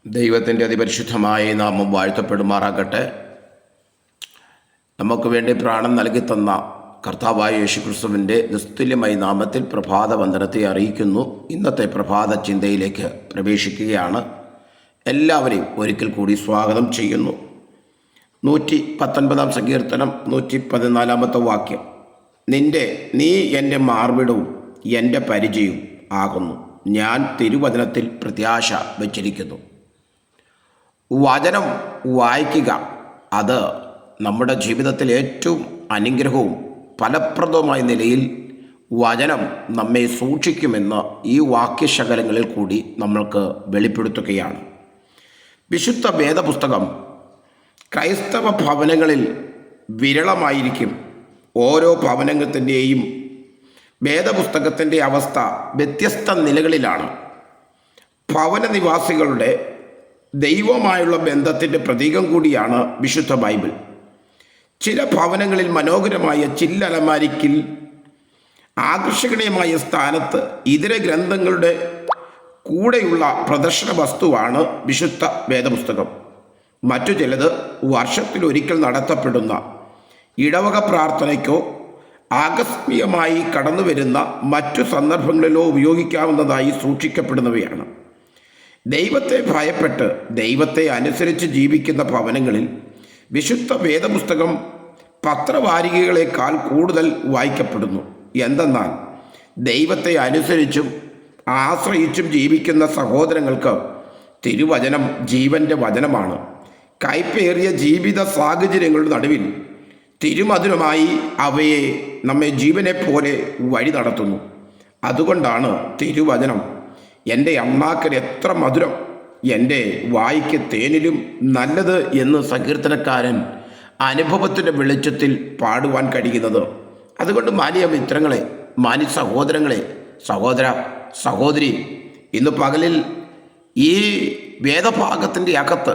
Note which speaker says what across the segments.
Speaker 1: ദൈവത്തിൻ്റെ അതിപരിശുദ്ധമായ നാമം വാഴ്ത്തപ്പെടുമാറാകട്ടെ. നമുക്ക് വേണ്ടി പ്രാണൻ നൽകി തന്ന കർത്താവായ യേശുക്രിസ്തുവിൻ്റെ നിസ്തുല്യമായ നാമത്തിൽ പ്രഭാത വന്ദനത്തെ അറിയിക്കുന്നു. ഇന്നത്തെ പ്രഭാത ചിന്തയിലേക്ക് പ്രവേശിക്കുകയാണ്. എല്ലാവരെയും ഒരിക്കൽ കൂടി സ്വാഗതം ചെയ്യുന്നു. 119 സങ്കീർത്തനം 114 വാക്യം: നീ എൻ്റെ മാർവിടവും എൻ്റെ പരിചയവും ആകുന്നു. ഞാൻ തിരുവചനത്തിൽ പ്രത്യാശ വച്ചിരിക്കുന്നു. വചനം വായിക്കുക, അത് നമ്മുടെ ജീവിതത്തിൽ ഏറ്റവും അനുഗ്രഹവും ഫലപ്രദവുമായ നിലയിൽ വചനം നമ്മെ സൂക്ഷിക്കുമെന്ന് ഈ വാക്യശകലങ്ങളിൽ കൂടി നമ്മൾക്ക് വെളിപ്പെടുത്തുകയാണ്. വിശുദ്ധ വേദപുസ്തകം ക്രൈസ്തവ ഭവനങ്ങളിൽ വിരളമായിരിക്കും. ഓരോ ഭവനത്തിൻ്റെയും വേദപുസ്തകത്തിൻ്റെ അവസ്ഥ വ്യത്യസ്ത നിലകളിലാണ്. ഭവന നിവാസികളുടെ ദൈവമായുള്ള ബന്ധത്തിൻ്റെ പ്രതീകം കൂടിയാണ് വിശുദ്ധ ബൈബിൾ. ചില ഭവനങ്ങളിൽ മനോഹരമായ ചില്ലലമാരിക്കിൽ ആകർഷണീയമായ സ്ഥാനത്ത് ഇതര ഗ്രന്ഥങ്ങളുടെ കൂടെയുള്ള പ്രദർശന വസ്തുവാണ് വിശുദ്ധ വേദപുസ്തകം. മറ്റു ചിലത് വർഷത്തിലൊരിക്കൽ നടത്തപ്പെടുന്ന ഇടവക പ്രാർത്ഥനയ്ക്കോ ആകസ്മികമായി കടന്നു വരുന്ന മറ്റു സന്ദർഭങ്ങളിലോ ഉപയോഗിക്കാവുന്നതായി സൂക്ഷിക്കപ്പെടുന്നവയാണ്. ദൈവത്തെ ഭയപ്പെട്ട് ദൈവത്തെ അനുസരിച്ച് ജീവിക്കുന്ന ഭവനങ്ങളിൽ വിശുദ്ധ വേദപുസ്തകം പത്രവാരികകളെക്കാൾ കൂടുതൽ വായിക്കപ്പെടുന്നു. എന്തെന്നാൽ ദൈവത്തെ അനുസരിച്ചും ആശ്രയിച്ചും ജീവിക്കുന്ന സഹോദരങ്ങൾക്ക് തിരുവചനം ജീവൻ്റെ വചനമാണ്. കൈപ്പേറിയ ജീവിത സാഹചര്യങ്ങളുടെ നടുവിൽ തിരുമധുരമായി അവയെ നമ്മെ ജീവനെപ്പോലെ വഴി നടത്തുന്നു. അതുകൊണ്ടാണ് തിരുവചനം എൻ്റെ അണ്ണാക്കിന് എത്ര മധുരം, എൻ്റെ വായ്ക്ക് തേനിലും നല്ലത് എന്ന് സങ്കീർത്തനക്കാരൻ അനുഭവത്തിൻ്റെ വെളിച്ചത്തിൽ പാടുവാൻ കഴിയുന്നത്. അതുകൊണ്ട് മാന്യ മിത്രങ്ങളെ, മാന്യ സഹോദരങ്ങളെ, സഹോദരി, ഇന്ന് പകലിൽ ഈ വേദഭാഗത്തിൻ്റെ അകത്ത്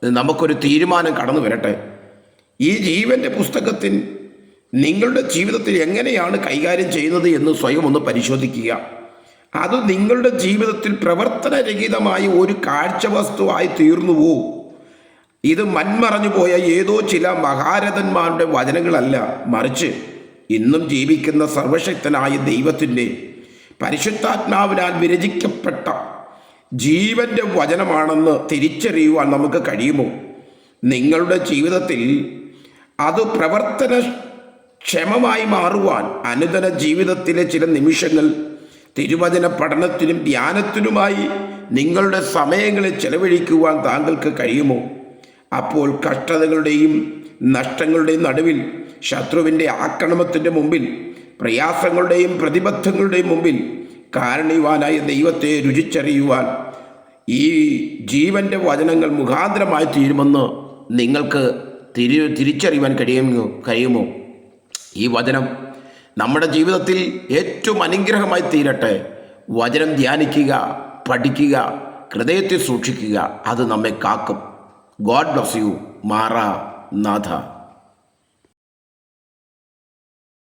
Speaker 1: നമുക്കൊരു തീരുമാനം കടന്നു വരട്ടെ. ഈ ജീവൻ്റെ പുസ്തകത്തിൽ നിങ്ങളുടെ ജീവിതത്തിൽ എങ്ങനെയാണ് കൈകാര്യം ചെയ്യുന്നത് എന്ന് സ്വയം ഒന്ന് പരിശോധിക്കുക. അത് നിങ്ങളുടെ ജീവിതത്തിൽ പ്രവർത്തനരഹിതമായ ഒരു കാഴ്ചവസ്തുവായി തീർന്നുവോ? ഇത് മൺമറഞ്ഞു പോയ ഏതോ ചില മഹാരഥന്മാരുടെ വചനങ്ങളല്ല, മറിച്ച് ഇന്നും ജീവിക്കുന്ന സർവശക്തനായ ദൈവത്തിൻ്റെ പരിശുദ്ധാത്മാവിനാൽ വിരചിക്കപ്പെട്ട ജീവൻ്റെ വചനമാണെന്ന് തിരിച്ചറിയുവാൻ നമുക്ക് കഴിയുമോ? നിങ്ങളുടെ ജീവിതത്തിൽ അത് പ്രവർത്തനക്ഷമമായി മാറുവാൻ അനുദിന ജീവിതത്തിലെ ചില നിമിഷങ്ങൾ തിരുവചന പഠനത്തിനും ധ്യാനത്തിനുമായി നിങ്ങളുടെ സമയങ്ങളിൽ ചെലവഴിക്കുവാൻ താങ്കൾക്ക് കഴിയുമോ? അപ്പോൾ കഷ്ടതകളുടെയും നഷ്ടങ്ങളുടെയും നടുവിൽ, ശത്രുവിൻ്റെ ആക്രമണത്തിൻ്റെ മുമ്പിൽ, പ്രയാസങ്ങളുടെയും പ്രതിബദ്ധങ്ങളുടെയും മുമ്പിൽ കാരണവാനായ ദൈവത്തെ രുചിച്ചറിയുവാൻ ഈ ജീവൻ്റെ വചനങ്ങൾ മുഖാന്തരമായി തീരുമെന്ന് നിങ്ങൾക്ക് തിരിച്ചറിയുവാൻ കഴിയുമോ? ഈ വചനം നമ്മുടെ ജീവിതത്തിൽ ഏറ്റവും അനുഗ്രഹമായി തീരട്ടെ. വചനം ധ്യാനിക്കുക, പഠിക്കുക, ഹൃദയത്തിൽ സൂക്ഷിക്കുക. അത് നമ്മെ കാക്കും. God bless you. മാറാനാഥ.